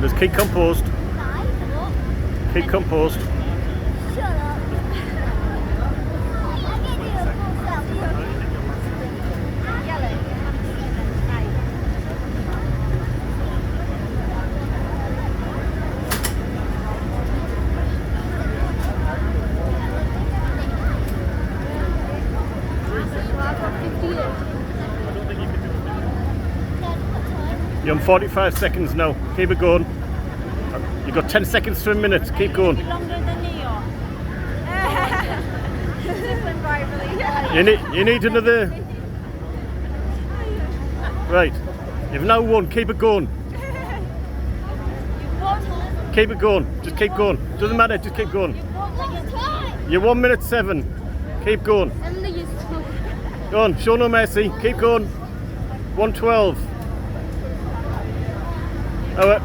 Just keep composed. Keep composed. Shut up. I gave you a full selfie. You're on 45 seconds now. Keep it going. You've got 10 seconds to a minute. Keep going. Longer than Neo. Different rivalry. You need another. Right. You've now won. Keep it going. Keep it going. Just keep going. Doesn't matter. Just keep going. You're 1 minute 7. Keep going. Go on. Show no mercy. Keep going. 1:12. Oh,